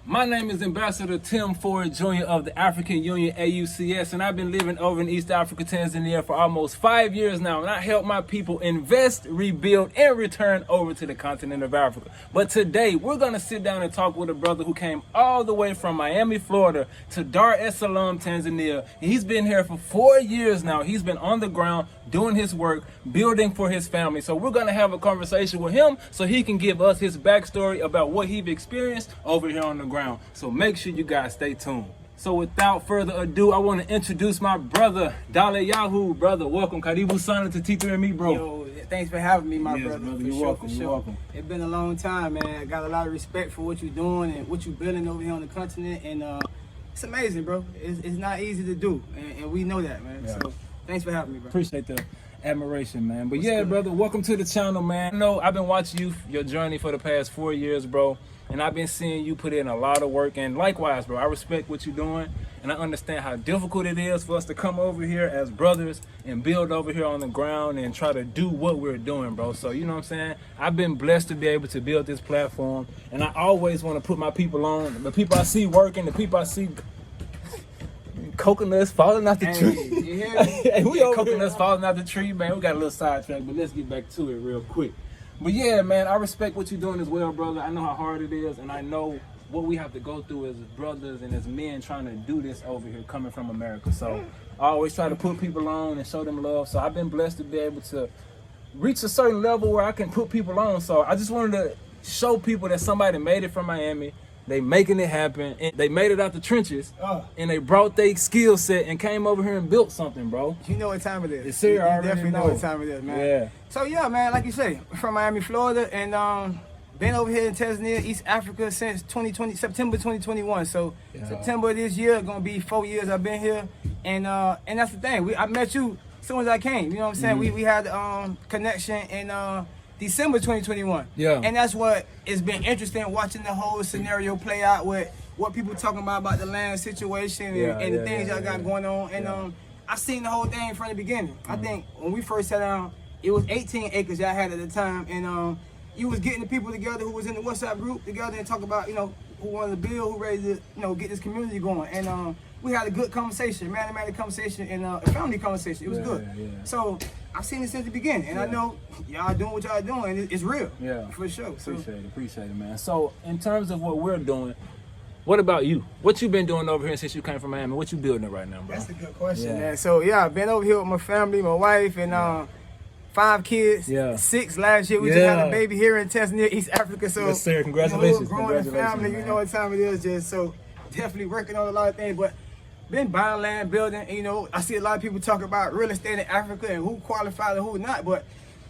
My name is Ambassador Tim Ford Jr. of the African Union AUCS, and I've been living over in East Africa, Tanzania for almost 5 years now, and I help my people invest, rebuild, and return over to the continent of Africa. But today, we're going to sit down and talk with a brother who came all the way from Miami, Florida to Dar es Salaam, Tanzania. He's been here for 4 years now. He's been on the ground doing his work, building for his family. So we're going to have a conversation with him so he can give us his backstory about what he's experienced over here on the ground. So make sure you guys stay tuned. So without further ado, I want to introduce my brother, Dale Yahoo. Brother, welcome. Karibu sana to T3ME, bro. Yo, thanks for having me, my brother. You're welcome. You're welcome. It's been a long time, man. I got a lot of respect for what you're doing and what you're building over here on the continent. And it's amazing, bro. It's not easy to do. And we know that, man. Yeah. So thanks for having me, bro. Appreciate the admiration, man. But yeah, brother, welcome to the channel, man. You know, I've been watching your journey for the past 4 years, bro. And I've been seeing you put in a lot of work. And likewise, bro, I respect what you're doing. And I understand how difficult it is for us to come over here as brothers and build over here on the ground and try to do what we're doing, bro. So, you know what I'm saying? I've been blessed to be able to build this platform. And I always want to put my people on. The people I see working, the people I see coconuts falling out the tree. Hey, we over coconuts falling out the tree, man. We got a little sidetrack, but let's get back to it real quick. But yeah, man, I respect what you're doing as well, brother. I know how hard it is, and I know what we have to go through as brothers and as men trying to do this over here coming from America. So I always try to put people on and show them love. So I've been blessed to be able to reach a certain level where I can put people on. So I just wanted to show people that somebody made it from Miami. They making it happen, and they made it out the trenches, and they brought their skill set and came over here and built something, bro. You know what time it is. It's here, I definitely know what time it is, man. Yeah. So yeah, man, like you say, from Miami, Florida, and been over here in Tanzania, East Africa since September 2021. So yeah. September of this year, gonna be 4 years I've been here, and that's the thing. I met you as soon as I came. You know what I'm saying? We had connection in December 2021. Yeah. And that's what it's been interesting watching the whole scenario play out with what people talking about the land situation and the things y'all got going on. And I seen the whole thing from the beginning. I think when we first sat down, it was 18 acres y'all had at the time, and you was getting the people together who was in the WhatsApp group together and talk about, who wanted to build, who ready to, get this community going. And we had a good conversation, man-to-man conversation, and a family conversation. It was good. Yeah. So I've seen it since the beginning, and I know y'all doing what y'all doing, and it's real. Yeah, for sure. So, appreciate it, man. So in terms of what we're doing, what about you? What you been doing over here since you came from Miami? What you building right now, bro? That's a good question, man. So yeah, I've been over here with my family, my wife, and 5 kids. 6 last year. We just had a baby here in Tanzania, East Africa. So yes, sir. Congratulations. Growing the family, man. You know what time it is. Just so definitely working on a lot of things, but been buying land, building. I see a lot of people talk about real estate in Africa and who qualified and who not, but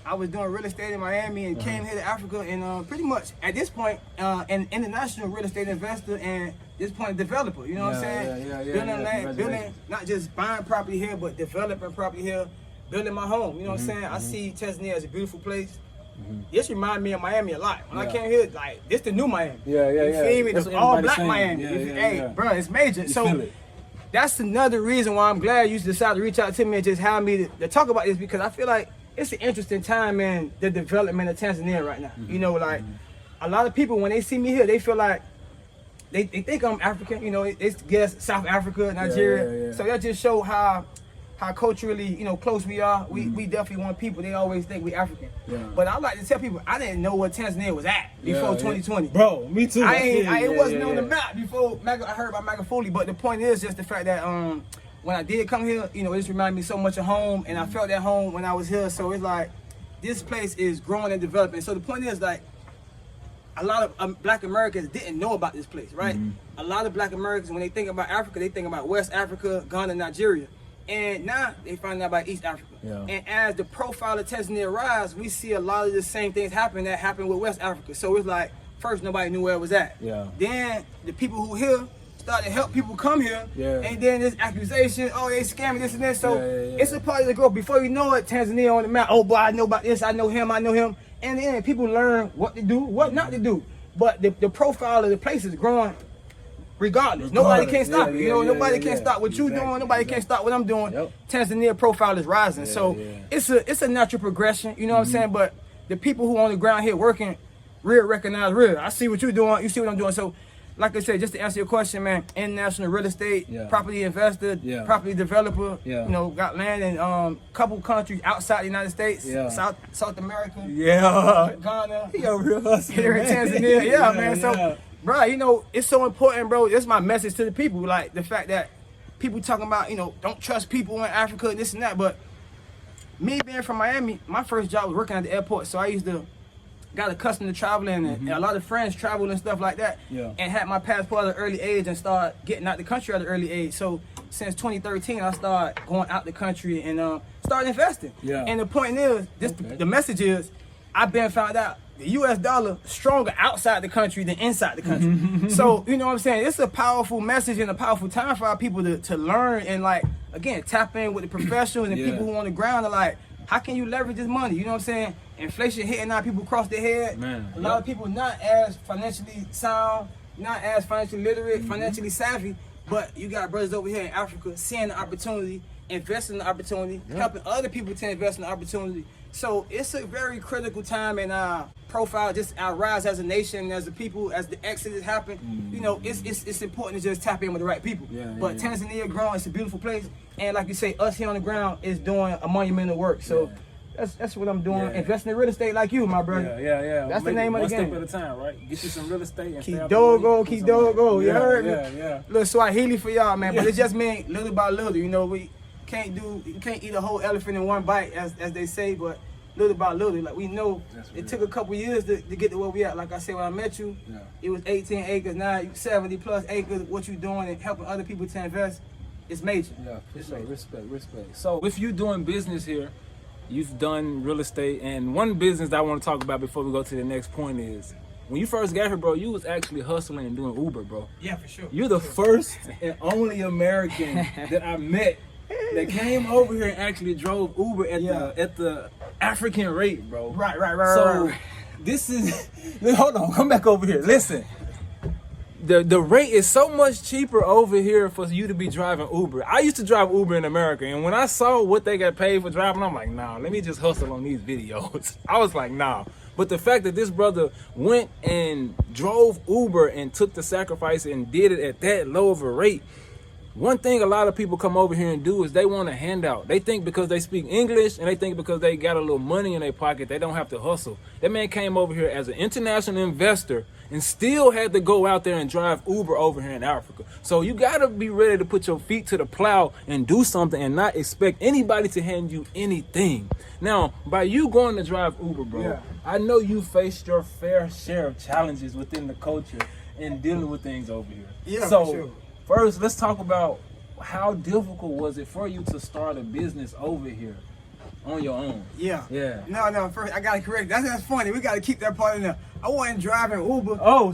I was doing real estate in Miami and came here to Africa, and pretty much at this point an international real estate investor and at this point a developer. You know what I'm saying? Building land, building, not just buying property here, but developing property here, building my home. You know what I'm saying? I see Tanzania as a beautiful place. This reminds me of Miami a lot. When I came here, like, this the new Miami. You feel me? The all black Miami. Hey, bro, it's major. So that's another reason why I'm glad you decided to reach out to me and just have me to talk about this, because I feel like it's an interesting time in the development of Tanzania right now. A lot of people, when they see me here, they feel like they think I'm African. It's guess South Africa, Nigeria. So that just show how culturally, close we are. We definitely want people. They always think we African. But I like to tell people I didn't know what Tanzania was at before 2020. Bro, me too. It wasn't on the map before I heard about Magufuli. But the point is just the fact that when I did come here, it just reminded me so much of home, and I felt at home when I was here. So it's like this place is growing and developing. So the point is, like, a lot of black Americans didn't know about this place, right? A lot of black Americans, when they think about Africa, they think about West Africa, Ghana, Nigeria. And now they find out about East Africa. And as the profile of Tanzania rise, we see a lot of the same things happen that happened with West Africa. So it's like, first nobody knew where it was at. Then the people who here started to help people come here. And then this accusation, they scamming this and that. So it's a part of the growth. Before you know it, Tanzania on the map. Oh boy, I know about this, I know him. And then people learn what to do, what not to do. But the profile of the place is growing regardless. Nobody can stop it. Nobody can stop what you're doing. Nobody can stop what I'm doing. Tanzania profile is rising. So it's a natural progression. You know what I'm saying? But the people who on the ground here working real recognize real. I see what you're doing. You see what I'm doing. So like I said, just to answer your question, man, international real estate, property investor, property developer, you know, got land in couple countries outside the United States, South America, Ghana, here in Tanzania, man. So, bro, you know, it's so important, bro. That's my message to the people, like the fact that people talking about, you know, don't trust people in Africa, this and that, but me being from Miami, my first job was working at the airport, so I used to got accustomed to traveling, and a lot of friends travel and stuff like that, and had my passport at an early age and started getting out the country at an early age. So since 2013, I started going out the country and started investing. And the point is, the message is, I've been found out the U.S. dollar stronger outside the country than inside the country. So, you know what I'm saying? It's a powerful message and a powerful time for our people to learn and, like, again, tap in with the professionals and people who on the ground are like, how can you leverage this money? You know what I'm saying? Inflation hitting now, people cross their head. A lot of people not as financially sound, not as financially literate, financially savvy, but you got brothers over here in Africa seeing the opportunity, investing in the opportunity, helping other people to invest in the opportunity. So it's a very critical time in our profile, just our rise as a nation, as a people, as the exodus happen. You know, it's important to just tap in with the right people. But Tanzania growing, it's a beautiful place. And like you say, us here on the ground is doing a monumental work. So that's what I'm doing. Investing in real estate like you, my brother. That's the name of the game. One step at a time, right? Get you some real estate and keep dogo. You heard me? Little Swahili for y'all, man. But it just means little by little. You know, you can't eat a whole elephant in one bite, as they say, but little by little. Like, we know it took a couple years to get to where we at. Like I said, when I met you, it was 18 acres. Now 70 plus acres. What you doing and helping other people to invest, it's major. Respect. So with you doing business here, you've done real estate, and one business that I want to talk about before we go to the next point is, when you first got here, bro, you was actually hustling and doing Uber, bro. Yeah, for sure. You're the first and only American that I met that came over here and actually drove Uber at the African rate, bro. Right. So this is, hold on, come back over here. Listen, the rate is so much cheaper over here for you to be driving Uber. I used to drive Uber in America, and when I saw what they got paid for driving, I'm like, nah, let me just hustle on these videos. I was like, nah. But the fact that this brother went and drove Uber and took the sacrifice and did it at that low of a rate, one thing a lot of people come over here and do is they want a handout. They think because they speak English and they think because they got a little money in their pocket, they don't have to hustle. That man came over here as an international investor and still had to go out there and drive Uber over here in Africa. So you got to be ready to put your feet to the plow and do something and not expect anybody to hand you anything. Now, by you going to drive Uber, bro, I know you faced your fair share of challenges within the culture and dealing with things over here. So, for sure. First, let's talk about how difficult was it for you to start a business over here on your own? No, first I gotta correct. That's funny. We gotta keep that part in there. I wasn't driving Uber. Oh,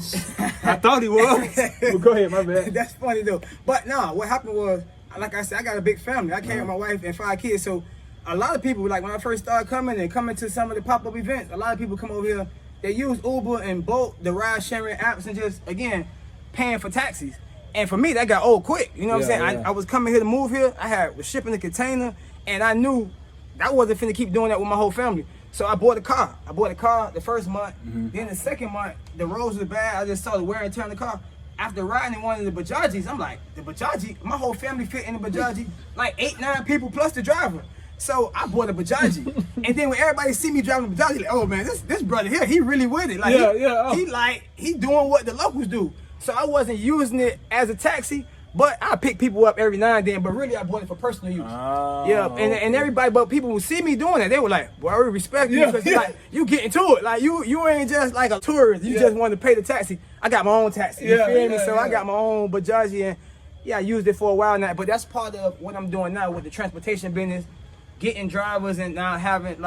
I thought he was. Well, go ahead, my bad. That's funny though. But no, what happened was, like I said, I got a big family. I came with my wife and 5 kids. So a lot of people, like when I first started coming to some of the pop-up events, a lot of people come over here. They use Uber and Bolt, the ride-sharing apps, and just again paying for taxis. And for me, that got old quick. You know what I'm saying? I was coming here to move here. Was shipping the container, and I knew I wasn't finna keep doing that with my whole family. So I bought a car. The first month. Then the second month, the roads were bad. I just saw the wear and tear on the car. After riding in one of the Bajajis, I'm like, the Bajaji, my whole family fit in the Bajaji, like 8-9 people plus the driver. So I bought a Bajaji. And then when everybody see me driving the Bajaji, like, oh man, this brother here, he really with it. Like, he doing what the locals do. So I wasn't using it as a taxi, but I pick people up every now and then. But really, I bought it for personal use. And everybody, but people would see me doing it. They were like, "Well, I really respect you because like you get into it. Like you ain't just like a tourist. You just want to pay the taxi. I got my own taxi. You feel me? So I got my own Bajaji, and I used it for a while now. But that's part of what I'm doing now with the transportation business, getting drivers and now having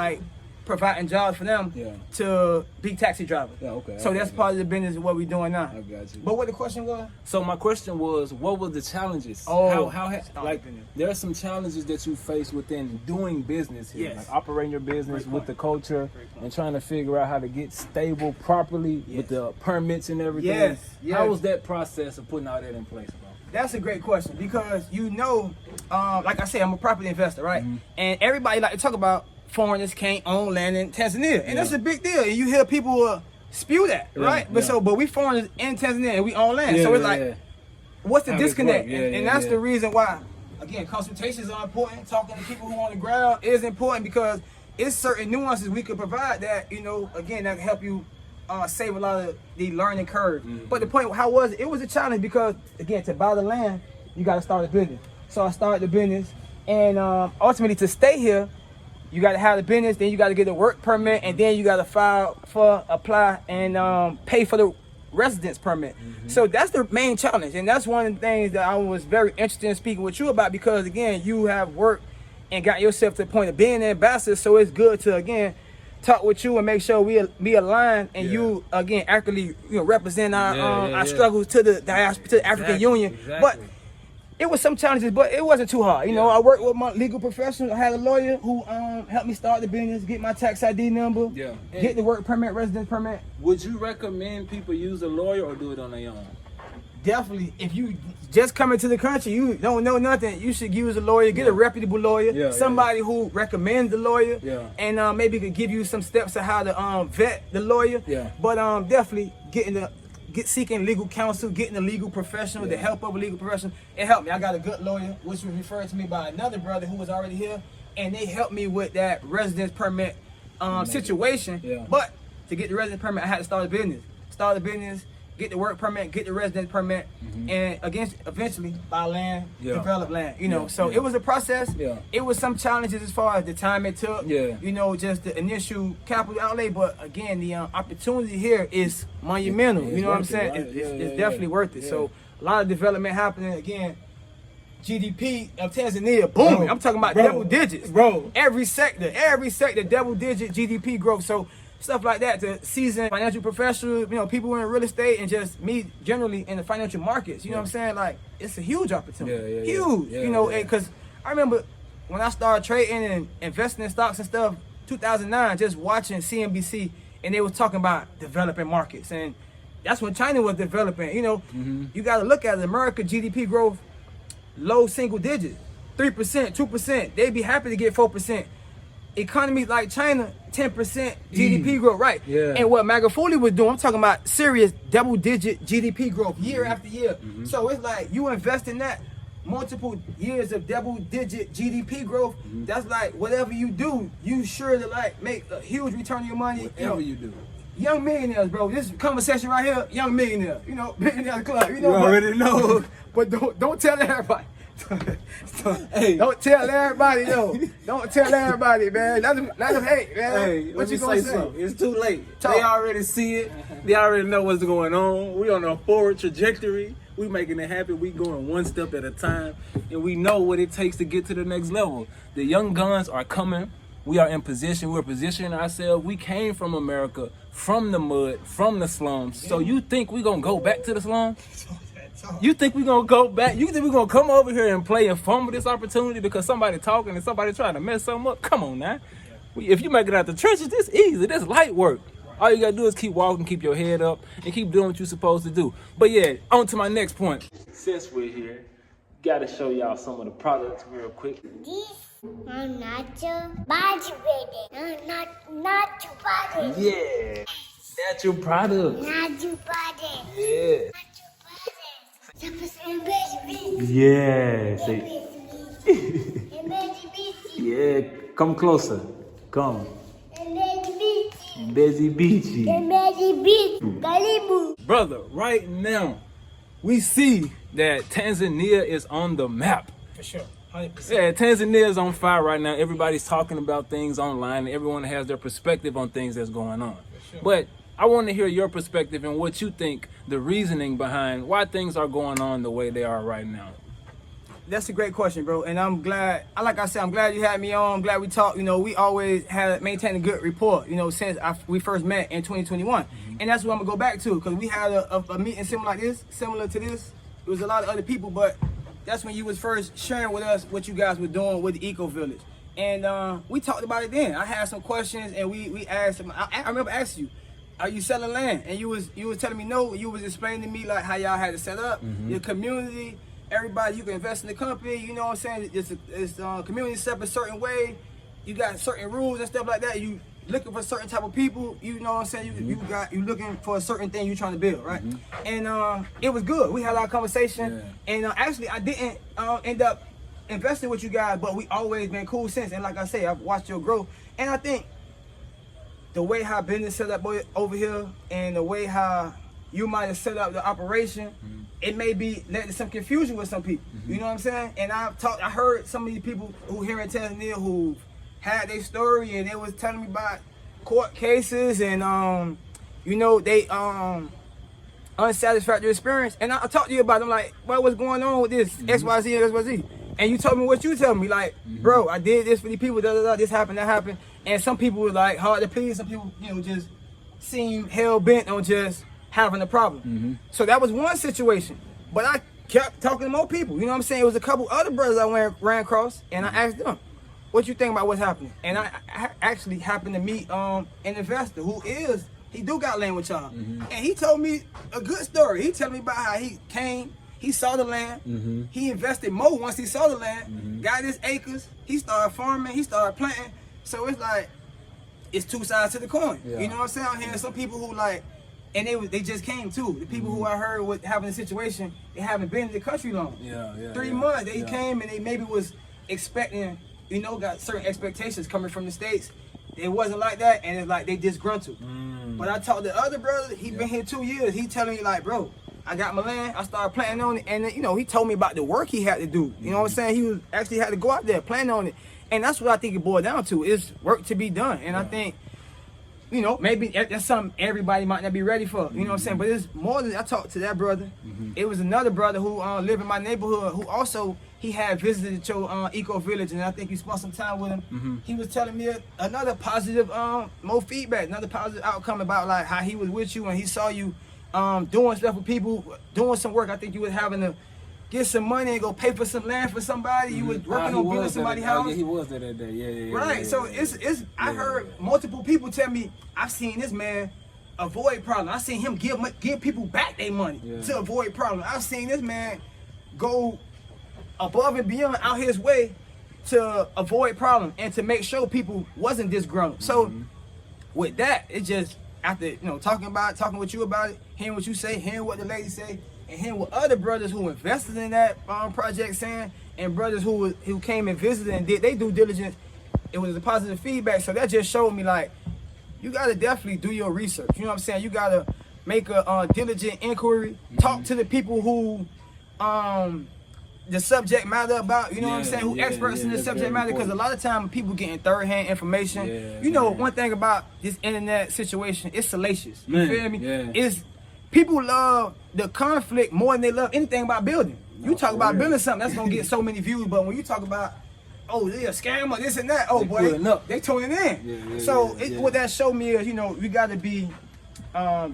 providing jobs for them to be taxi drivers. So that's part of the business of what we're doing now. I got you. But what the question was? So my question was, what were the challenges? There are some challenges that you face within doing business here, like operating your business with the culture and trying to figure out how to get stable properly with the permits and everything. How was that process of putting all that in place, bro? That's a great question because like I said, I'm a property investor, right? And everybody like to talk about foreigners can't own land in Tanzania, and that's a big deal. And you hear people spew that, right? But we foreigners in Tanzania and we own land. Yeah, so it's like, what's the disconnect? And that's the reason why, again, consultations are important. Talking to people who are on the ground is important because it's certain nuances we could provide that, you know, again, that can help you save a lot of the learning curve. But the point, how was it? It was a challenge because, again, to buy the land, you got to start a business. So I started the business, and ultimately to stay here, you got to have the business, then you got to get a work permit, and then you got to apply, and pay for the residence permit. So that's the main challenge, and that's one of the things that I was very interested in speaking with you about because, again, you have worked and got yourself to the point of being an ambassador, so it's good to, again, talk with you and make sure we align and you, again, accurately, you know, represent our struggles to the diaspora, to the African Union. But it was some challenges, but it wasn't too hard. You know, I worked with my legal professional. I had a lawyer who helped me start the business, get my tax ID number, get the work permit, residence permit. Would you recommend people use a lawyer or do it on their own? Definitely. If you just coming to the country, you don't know nothing, you should use a lawyer, get a reputable lawyer, somebody who recommends the lawyer, and maybe could give you some steps of how to vet the lawyer. But definitely seeking legal counsel, getting a legal professional, the help of a legal professional. It helped me. I got a good lawyer, which was referred to me by another brother who was already here, and they helped me with that residence permit situation. But to get the residence permit, I had to start a business. Get the work permit, get the residence permit, and eventually buy land, develop land. You know, so it was a process. It was some challenges as far as the time it took. You know, just the initial capital outlay, but again, the opportunity here is monumental. You know what I'm saying? It's definitely worth it. So a lot of development happening. Again, GDP of Tanzania booming. I'm talking about double digits, bro. Every sector, double digit GDP growth. So stuff like that to seasoned financial professionals, you know, people in real estate and just me generally in the financial markets. You know what I'm saying? Like, it's a huge opportunity. Huge. You know, because I remember when I started trading and investing in stocks and stuff, 2009, just watching CNBC, and they was talking about developing markets. And that's when China was developing. You know, you got to look at it. America GDP growth, low single digits, 3%, 2%. They'd be happy to get 4%. Economies like China, 10% GDP growth, right? And what Magufuli was doing, I'm talking about serious double-digit GDP growth year after year. So it's like you invest in that, multiple years of double-digit GDP growth. That's like whatever you do, you sure to like make a huge return on your money. Whatever you do. Young millionaires, bro. This conversation right here, young millionaire. You know, millionaire club. You know, already know. But don't tell everybody. Hey, don't tell everybody though. Don't tell everybody, man. That's hate, man. Hey, what let you me gonna say say? something. It's too late. They already see it. They already know what's going on. We on a forward trajectory. We making it happen. We going one step at a time, and we know what it takes to get to the next level. The young guns are coming. We are in position. We're positioning ourselves. We came from America, from the mud, from the slums. So you think we gonna go back to the slums? You think we're going to go back? You think we're going to come over here and play and fumble this opportunity because somebody talking and somebody trying to mess something up? Come on now. If you make it out the trenches, this easy. This light work. All you got to do is keep walking, keep your head up, and keep doing what you're supposed to do. But yeah, on to my next point. Since we're here, got to show y'all some of the products real quick. This I'm not your body ready. I'm not your body. Yeah. Natural products. Not your body. Yeah. Yeah. Say. Yeah. Come closer. Come. Busy Beachy. Brother, right now, we see that Tanzania is on the map. For sure. 100%. Yeah, Tanzania is on fire right now. Everybody's talking about things online. And everyone has their perspective on things that's going on. Sure. But I want to hear your perspective and what you think the reasoning behind why things are going on the way they are right now. That's a great question, bro. And I'm glad, like I said, I'm glad you had me on. I'm glad we talked. You know, we always had maintained a good rapport, you know, since we first met in 2021. And that's what I'm going to go back to, because we had a meeting similar to this. It was a lot of other people, but that's when you was first sharing with us what you guys were doing with the Eco Village. And we talked about it then. I had some questions, and we asked them. I remember asking you, are you selling land? And you was telling me no. You was explaining to me like how y'all had it set up, your community, everybody, you can invest in the company. You know what I'm saying? It's community set up a certain way. You got certain rules and stuff like that. You looking for certain type of people. You know what I'm saying? You looking for a certain thing you trying to build, right? And it was good. We had our conversation, and actually I didn't end up investing with you guys, but we always been cool since. And like I say, I've watched your growth, and I think the way how business set up over here, and the way how you might have set up the operation, it may be led to some confusion with some people. You know what I'm saying? And I heard some of these people who here in Tanzania who had their story, and they was telling me about court cases and you know, they unsatisfactory experience. And I talked to you about them, like, what's going on with this XYZ and XYZ? And you told me what you tell me, like, bro, I did this for these people, this happened, that happened. And some people were like hard to please, some people, you know, just seem hell bent on just having a problem. So that was one situation. But I kept talking to more people, you know what I'm saying? It was a couple other brothers I ran across, and I asked them, what you think about what's happening? And I actually happened to meet an investor who he do got land with y'all. And he told me a good story. He told me about how he came, he saw the land, he invested more once he saw the land, got his acres, he started farming, he started planting. So it's like, it's two sides to the coin. You know what I'm saying? I'm hearing some people who like, and they just came too. The people who I heard with having a situation, they haven't been in the country long. 3 months, they came and they maybe was expecting, you know, got certain expectations coming from the States. It wasn't like that, and it's like they disgruntled. But I talked to the other brother, he been here 2 years. He telling me like, bro, I got my land, I started planting on it, and then, you know, he told me about the work he had to do. You know what I'm saying? He was actually had to go out there, plan on it. And that's what I think it boiled down to, is work to be done. And I think, you know, maybe that's something everybody might not be ready for. You know what I'm saying? But it's more than, I talked to that brother. It was another brother who lived in my neighborhood, who also, he had visited your eco village, and I think you spent some time with him. He was telling me another positive, more feedback, another positive outcome about like how he was with you and he saw you doing stuff with people, doing some work. I think you was having to get some money and go pay for some land for somebody. You was working on building somebody's house. Yeah, he was there that day. Right. So it's I heard multiple people tell me, I've seen this man avoid problems. I've seen him give people back their money to avoid problems. I've seen this man go above and beyond out his way to avoid problems and to make sure people wasn't disgruntled. So with that, it just, after, you know, talking with you about it, hearing what you say, hearing what the lady say, and hearing what other brothers who invested in that project saying, and brothers who came and visited and did they due diligence, it was a positive feedback. So that just showed me like, you gotta definitely do your research. You know what I'm saying? You gotta make a diligent inquiry, talk to the people who the subject matter about, you know what I'm saying, who experts in the subject matter, because a lot of time people getting third-hand information. You know, one thing about this internet situation, it's salacious. You feel me? It's, people love the conflict more than they love anything about building. You talk about building something, that's gonna get so many views, but when you talk about, oh, they're a scam or this and that, oh boy, they tuning in. So what that showed me is, you know, you gotta be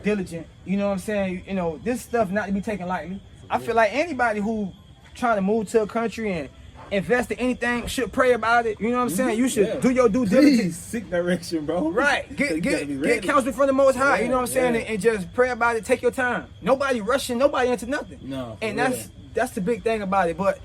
diligent. You know what I'm saying? You know, this stuff not to be taken lightly. I feel like anybody who trying to move to a country and invest in anything should pray about it. You know what I'm saying? You should do your due diligence. Seek direction, bro. Right. Get counsel from the Most High. You know what I'm saying? And just pray about it. Take your time. Nobody rushing nobody into nothing. No. And that's the big thing about it. But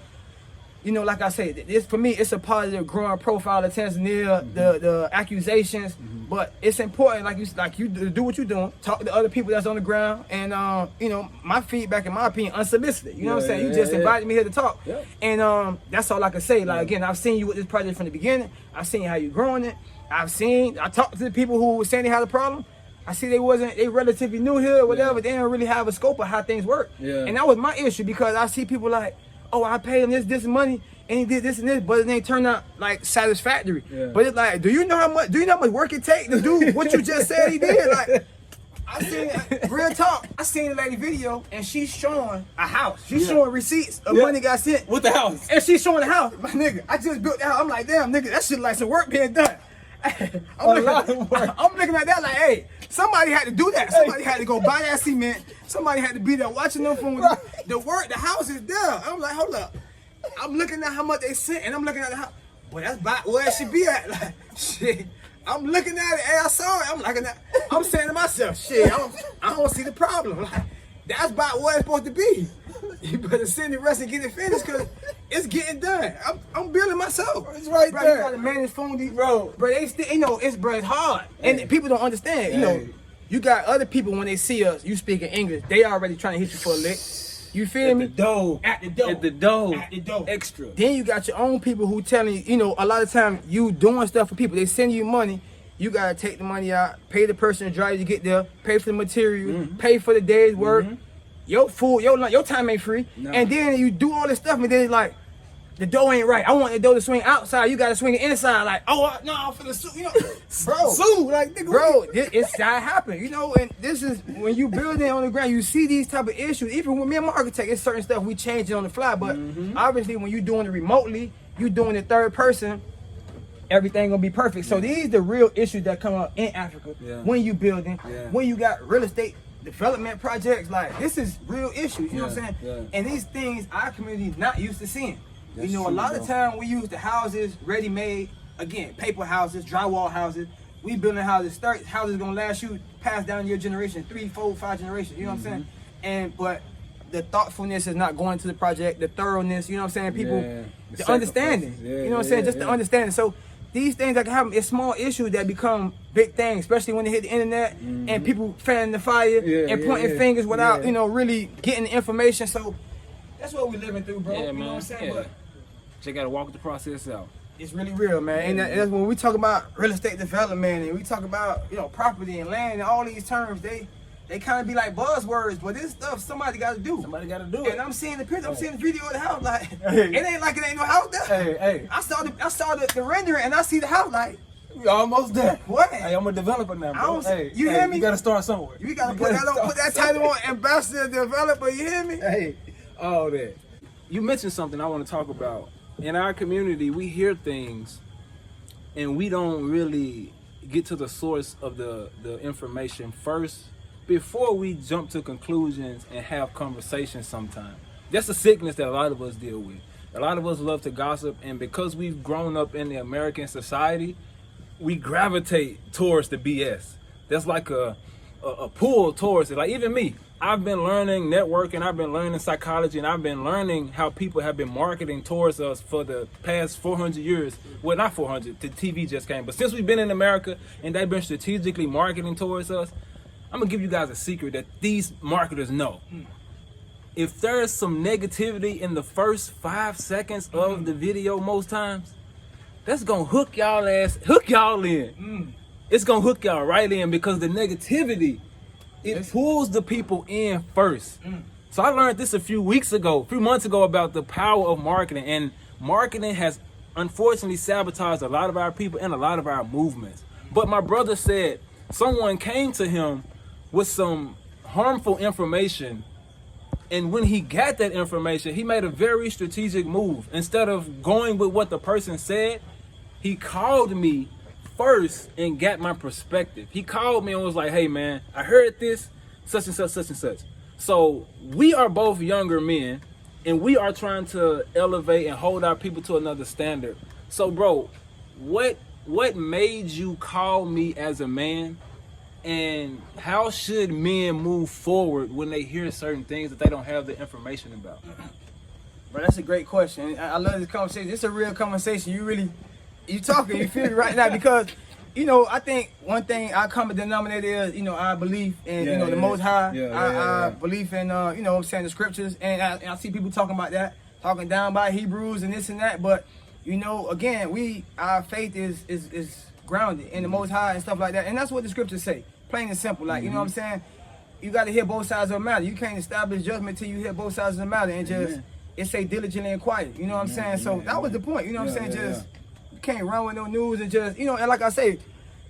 you know, like I said, this for me, it's a positive growing profile of Tanzania. The accusations, but it's important, like you do what you're doing. Talk to other people that's on the ground, and you know, my feedback, in my opinion, unsolicited. You know what I'm saying? You just invited me here to talk, and that's all I can say. Like again, I've seen you with this project from the beginning. I've seen how you're growing it. I talked to the people who were saying they had a problem. I see they relatively new here or whatever. They didn't really have a scope of how things work. And that was my issue, because I see people like, oh, I paid him this money and he did this and this, but it ain't turned out like satisfactory. But it's like, do you know how much work it takes to do what you just said he did? Like, I seen, real talk, I seen the lady video and she's showing a house. She's showing receipts of money got sent. With the house. And she's showing the house. My nigga, I just built the house. I'm like, damn, nigga, that shit like some work being done. I'm looking at that like, hey, somebody had to do that. Somebody had to go buy that cement. Somebody had to be there watching them from the work. The house is there. I'm like, hold up. I'm looking at how much they sent, and I'm looking at the house. Boy, that's about where it should be at. Like, shit. I'm looking at it. Hey, I saw it. I'm saying to myself, shit, I don't see the problem. Like, that's about where it's supposed to be. you better send the rest and get it finished, cause it's getting done. I'm building myself. It's right bro, there. You gotta manage phone, Bro. They still, it's bro, it's hard, Hey. and people don't understand. Hey. You got other people when they see us, you speaking English, they already trying to hit you for a lick. You feel me? At the door. At the door. At the door. At the door. Extra. Then you got your own people who telling you, a lot of time you doing stuff for people. They send you money. You gotta take the money out, pay the person to drive you to get there, pay for the material, pay for the day's work. Your food, your time ain't free. No. And then you do all this stuff, and then it's like, the door ain't right. I want the door to swing outside. You gotta swing it inside. Like, no, I'm finna sue. Bro, Sue, like, nigga. bro, it's how it happen. And this is when you building on the ground. You see these type of issues. Even with me and my architect, it's certain stuff we changing on the fly. But obviously, when you doing it remotely, you doing it third person. Everything gonna be perfect. So these the real issues that come up in Africa when you building, when you got real estate development projects. Like, this is real issues. You know what I'm saying? Yeah. And these things our community is not used to seeing. That's a true, lot of bro. time we use the houses ready made. Again, paper houses, drywall houses. We building houses. Houses gonna last you past down your generation, 3, 4, 5 generations. You know what I'm saying? But the thoughtfulness is not going to the project. The thoroughness. You know what I'm saying? People, the understanding. You know what I'm saying? Just the understanding. So these things that can happen, it's small issues that become big things, especially when they hit the internet and people fanning the fire and pointing fingers without, really getting the information. So that's what we're living through, bro. Yeah, you man. know what I'm saying? Yeah. But Just gotta walk the process out. it's really real, man. And that's when we talk about real estate development and we talk about, property and land and all these terms, they kind of be like buzzwords, but this stuff somebody got to do. Somebody gotta do it. And I'm seeing the picture, I'm seeing the video of the house, like, Hey. it ain't like it ain't no house there. Hey. I saw the rendering and I see the house, like, We almost there. what? Hey, I'm a developer now, I bro. don't- Hey, you hear me? You gotta start somewhere. You gotta put that title on ambassador developer, you hear me? Hey, all that. You mentioned something I want to talk about. In our community, we hear things and we don't really get to the source of the information first before we jump to conclusions and have conversations sometimes. That's a sickness that a lot of us deal with. A lot of us love to gossip, and because we've grown up in the American society, we gravitate towards the BS. That's like a pull towards it. Like, even me, I've been learning networking, I've been learning psychology, and I've been learning how people have been marketing towards us for the past 400 years. Well, not 400, the TV just came, but since we've been in America and they've been strategically marketing towards us, I'm gonna give you guys a secret that these marketers know. If there's some negativity in the first 5 seconds of the video, most times, that's gonna hook y'all in. It's gonna hook y'all right in, because the negativity, it pulls the people in first. So I learned this a few months ago about the power of marketing, and marketing has unfortunately sabotaged a lot of our people and a lot of our movements. But my brother said someone came to him with some harmful information, and when he got that information, he made a very strategic move. Instead of going with what the person said, he called me first and got my perspective. He called me and was like, hey man, I heard this, such and such, such and such. So we are both younger men, and we are trying to elevate and hold our people to another standard. So bro, what made you call me as a man? And how should men move forward when they hear certain things that they don't have the information about? Bro, that's a great question. I love this conversation. It's a real conversation. You talking, you feel it right now, because, I think one thing our common denominator is, our belief in, the Most High. Our belief in, I'm saying, the scriptures. And I see people talking about that, talking down by Hebrews and this and that. But, again, our faith is grounded in the Most High and stuff like that. And that's what the scriptures say, plain and simple. Like, you know what I'm saying? You got to hear both sides of the matter. You can't establish judgment till you hear both sides of the matter, and just, it say diligently and quiet. You know what I'm saying? So that was the point. You know what I'm saying? You can't run with no news and just, and like I say,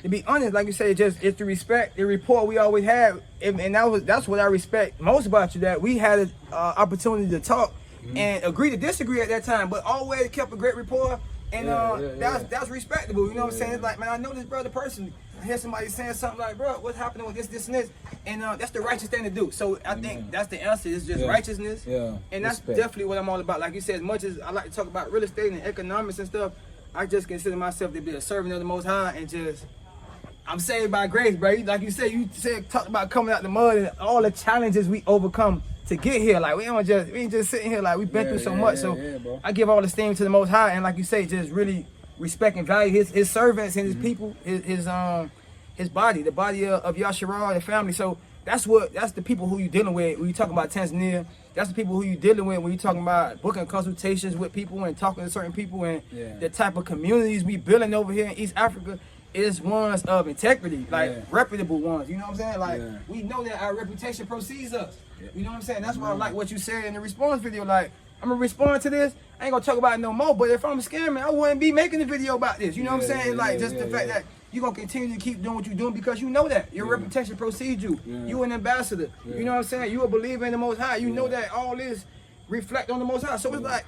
to be honest, like you say, it's the respect, the rapport we always had. And that's what I respect most about you, that we had an opportunity to talk and agree to disagree at that time, but always kept a great rapport. And that's respectable. You know what I'm saying? It's like, man, I know this brother personally. I hear somebody saying something like, bro, what's happening with this, and this? And that's the righteous thing to do. So I think that's the answer. It's just righteousness. And that's definitely what I'm all about. Like you said, as much as I like to talk about real estate and economics and stuff, I just consider myself to be a servant of the Most High, and just, I'm saved by grace, bro. Like you said, talk about coming out the mud and all the challenges we overcome to get here. Like we ain't just sitting here. Like we've been through so much. So bro. I give all the esteem to the Most High, and like you say, just really respect and value his servants and his people, his body, the body of Yashara, the family. So that's the people who you dealing with when you talking about Tanzania. That's the people who you dealing with when you talking about booking consultations with people and talking to certain people, and the type of communities we building over here in East Africa is ones of integrity, like reputable ones. You know what I'm saying? Like we know that our reputation precedes us. You know what I'm saying? That's why I like what you said in the response video. Like, I'm gonna respond to this. I ain't gonna talk about it no more. But if I'm scamming, I wouldn't be making the video about this. You know what I'm saying? Like, just the fact that you gonna continue to keep doing what you're doing because you know that your reputation precedes you. You an ambassador. You know what I'm saying? You a believer in the Most High. You know that all this reflect on the Most High. So it's like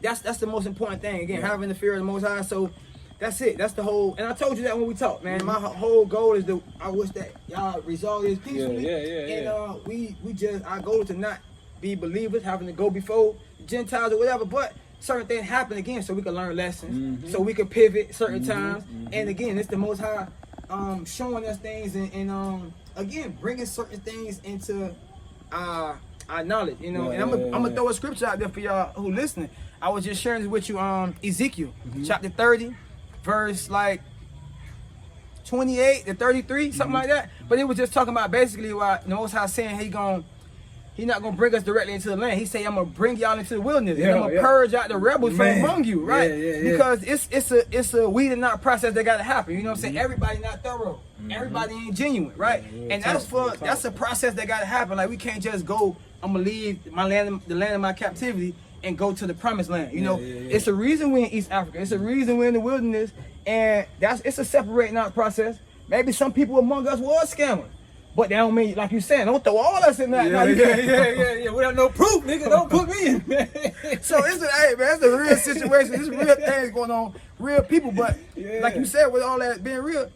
that's the most important thing. Again, having the fear of the Most High. So that's it. That's the whole. And I told you that when we talked, man. My whole goal is I wish that y'all resolve this peacefully. And our goal is to not be believers, having to go before Gentiles or whatever. But certain things happen again, so we can learn lessons, so we can pivot certain times. And again, it's the Most High showing us things and again bringing certain things into our knowledge. You know, and I'm gonna throw a scripture out there for y'all who listening. I was just sharing this with you, Ezekiel chapter 30. Verse like 28 to 33, something like that. But it was just talking about basically why the Most High saying he not gonna bring us directly into the land. He say I'm gonna bring y'all into the wilderness. And I'm gonna purge out the rebels from among you, right? Because it's a weed and not process that gotta happen. You know what I'm saying? Everybody not thorough. Everybody ain't genuine, right? And that's a process that gotta happen. Like we can't just go, I'm gonna leave the land of my captivity and go to the promised land. You know, it's a reason we're in East Africa. It's a reason we're in the wilderness, and it's a separating out process. Maybe some people among us was scammers, but that don't mean, like you saying, don't throw all us in that. Without no proof, nigga, don't put me in. So it's a real situation. There's real things going on, real people. But like you said, with all that being real,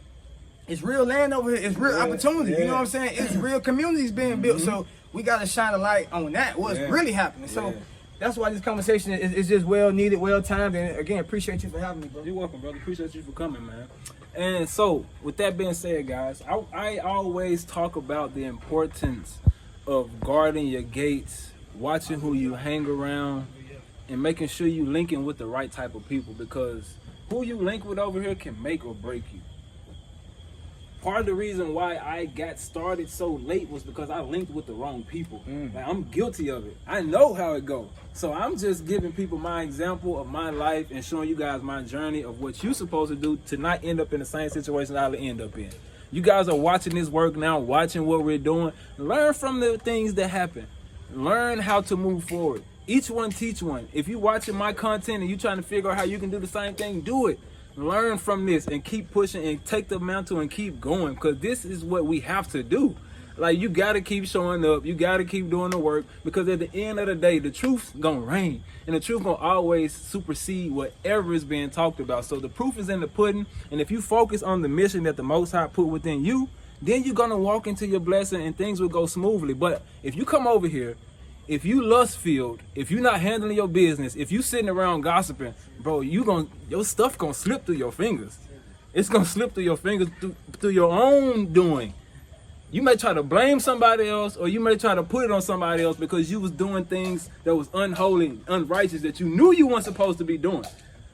it's real land over here. It's real opportunity. You know what I'm saying? It's real communities being built. So we gotta shine a light on that. What's really happening. So. That's why this conversation is just well needed, well timed, and again, appreciate you for having me, bro. You're welcome, brother. Appreciate you for coming, man. And so, with that being said, guys, I always talk about the importance of guarding your gates, watching who you hang around, and making sure you linking with the right type of people, because who you link with over here can make or break you. Part of the reason why I got started so late was because I linked with the wrong people. Like, I'm guilty of it. I know how it goes. So I'm just giving people my example of my life and showing you guys my journey of what you're supposed to do to not end up in the same situation I'll end up in. You guys are watching this work now, watching what we're doing. Learn from the things that happen. Learn how to move forward. Each one teach one. If you're watching my content and you're trying to figure out how you can do the same thing, do it. Learn from this and keep pushing and take the mantle and keep going, because this is what we have to do. Like, you got to keep showing up. You got to keep doing the work, because at the end of the day, the truth's going to reign, and the truth going to always supersede whatever is being talked about. So the proof is in the pudding, and if you focus on the mission that the Most High put within you, then you're going to walk into your blessing and things will go smoothly. But if you come over here, if you lust-filled, if you're not handling your business, if you sitting around gossiping, bro, your stuff gonna slip through your fingers. It's gonna slip through your fingers through your own doing. You may try to blame somebody else, or you may try to put it on somebody else because you was doing things that was unholy, unrighteous, that you knew you weren't supposed to be doing.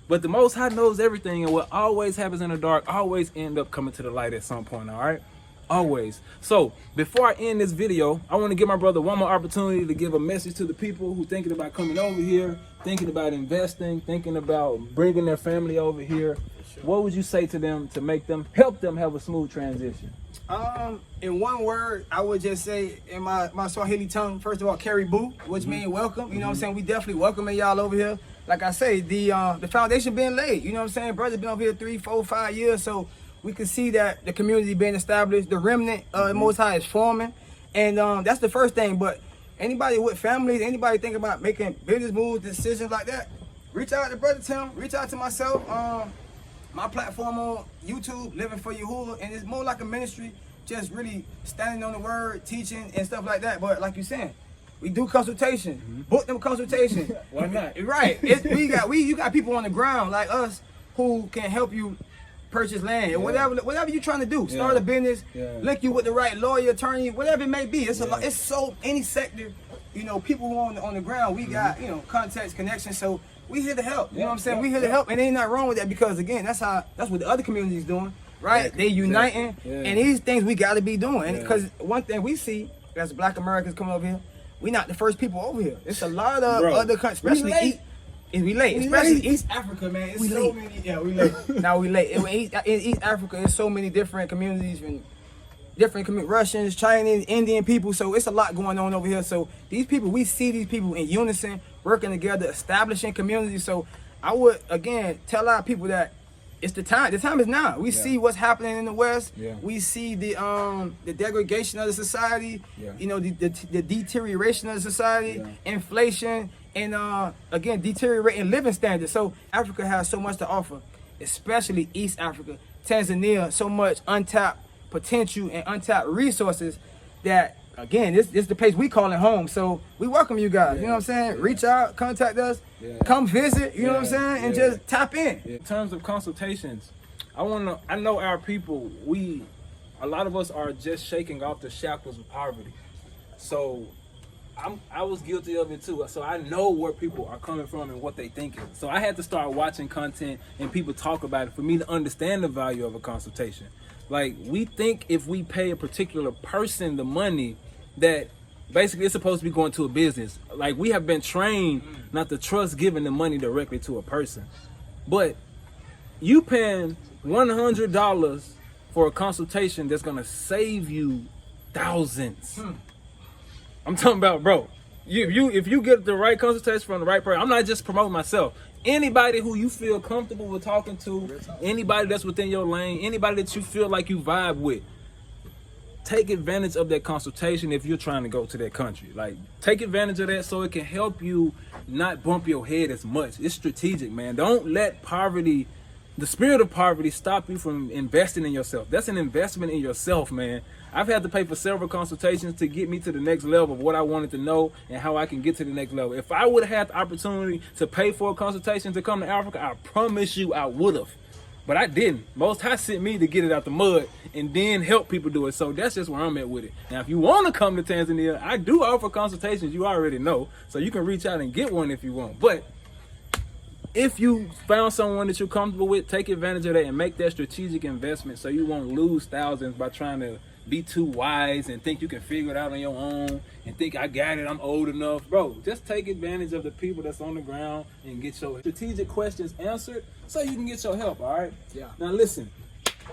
But the Most High knows everything, and what always happens in the dark always end up coming to the light at some point, all right? Always. So before I end this video, I want to give my brother one more opportunity to give a message to the people who thinking about coming over here, thinking about investing, thinking about bringing their family over here. What would you say to them to help them have a smooth transition? In one word, I would just say in my Swahili tongue, first of all, karibu, which means welcome. You know what I'm saying? We definitely welcoming y'all over here. Like I say, the foundation being laid. You know what I'm saying? Brother's been over here 3, 4, 5 years, so we can see that the community being established, the remnant Most High is forming, and that's the first thing. But anybody with families, anybody thinking about making business moves, decisions like that, reach out to Brother Tim, reach out to myself. My platform on YouTube, Living for Yahuwah, and it's more like a ministry, just really standing on the word, teaching and stuff like that. But like you saying, we do consultations, book them consultations. Why not? Right. You got people on the ground like us who can help you purchase land, and whatever you're trying to do, start a business, link you with the right lawyer, attorney, whatever it may be. It's so any sector you know, people who on the ground, we got, you know, contacts, connections, so we here to help. You know what I'm saying? We here to help, and ain't nothing wrong with that because again, that's what the other communities doing, right? They uniting, and these things we got to be doing. Because one thing we see as Black Americans coming over here, we not the first people over here. It's a lot of other countries, especially especially East Africa, man. It's so many. Yeah, we late. Now we late. In East Africa, there's so many different communities and different Russians, Chinese, Indian people. So it's a lot going on over here. So these people, we see these people in unison, working together, establishing communities. So I would again tell our people that it's the time. The time is now. We see what's happening in the West. We see the degradation of the society. You know, the deterioration of the society, inflation, and again deteriorating living standards. So Africa has so much to offer, especially East Africa, Tanzania. So much untapped potential and untapped resources that again this is the place we call it home. So we welcome you guys. You know what I'm saying? Reach out, contact us, come visit. You know what I'm saying, and just tap in. In terms of consultations, I know our people. A lot of us are just shaking off the shackles of poverty. So I was guilty of it too. So I know where people are coming from and what they thinking. So I had to start watching content and people talk about it for me to understand the value of a consultation. Like, we think if we pay a particular person the money, that basically it's supposed to be going to a business. Like, we have been trained not to trust giving the money directly to a person. But you paying $100 for a consultation that's gonna save you thousands. I'm talking about, bro, if you get the right consultation from the right person, I'm not just promoting myself. Anybody who you feel comfortable with talking to, anybody that's within your lane, anybody that you feel like you vibe with, take advantage of that consultation if you're trying to go to that country. Like, take advantage of that so it can help you not bump your head as much. It's strategic, man. Don't let poverty, the spirit of poverty, stop you from investing in yourself. That's an investment in yourself, man. I've had to pay for several consultations to get me to the next level of what I wanted to know and how I can get to the next level. If I would have had the opportunity to pay for a consultation to come to Africa, I promise you I would have. But I didn't. Most High sent me to get it out the mud and then help people do it. So that's just where I'm at with it. Now, if you want to come to Tanzania, I do offer consultations, you already know. So you can reach out and get one if you want. But if you found someone that you're comfortable with, take advantage of that and make that strategic investment so you won't lose thousands by trying to be too wise and think you can figure it out on your own and think I got it, I'm old enough. Bro, just take advantage of the people that's on the ground and get your strategic questions answered so you can get your help, all right? Now listen,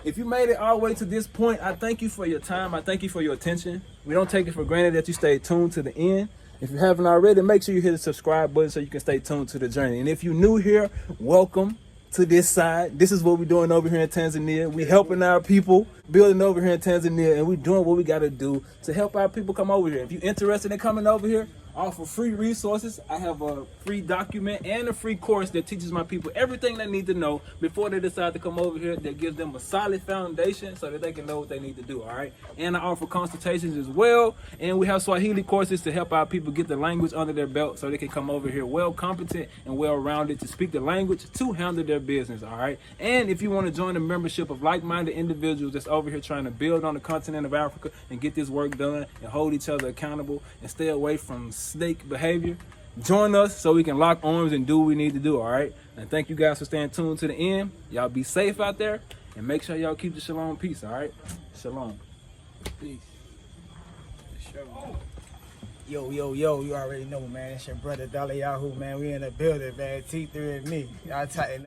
if you made it all the way to this point, I thank you for your time. I thank you for your attention. We don't take it for granted that you stay tuned to the end. If you haven't already, make sure you hit the subscribe button so you can stay tuned to the journey. And if you're new here, welcome to this side. This is what we're doing over here in Tanzania. We helping our people, building over here in Tanzania, and we're doing what we got to do to help our people come over here. If you're interested in coming over here, offer free resources. I have a free document and a free course that teaches my people everything they need to know before they decide to come over here, that gives them a solid foundation so that they can know what they need to do, all right? And I offer consultations as well, and we have Swahili courses to help our people get the language under their belt so they can come over here well competent and well-rounded to speak the language to handle their business, all right? And if you want to join the membership of like-minded individuals that's over here trying to build on the continent of Africa and get this work done and hold each other accountable and stay away from snake behavior, join us so we can lock arms and do what we need to do, all right? And thank you guys for staying tuned to the end. Y'all be safe out there and make sure y'all keep the shalom peace, all right? Shalom. Peace. Yo, you already know, man. It's your brother Dolly Yahoo, man. We in the building, man. T3 and me. Y'all tighten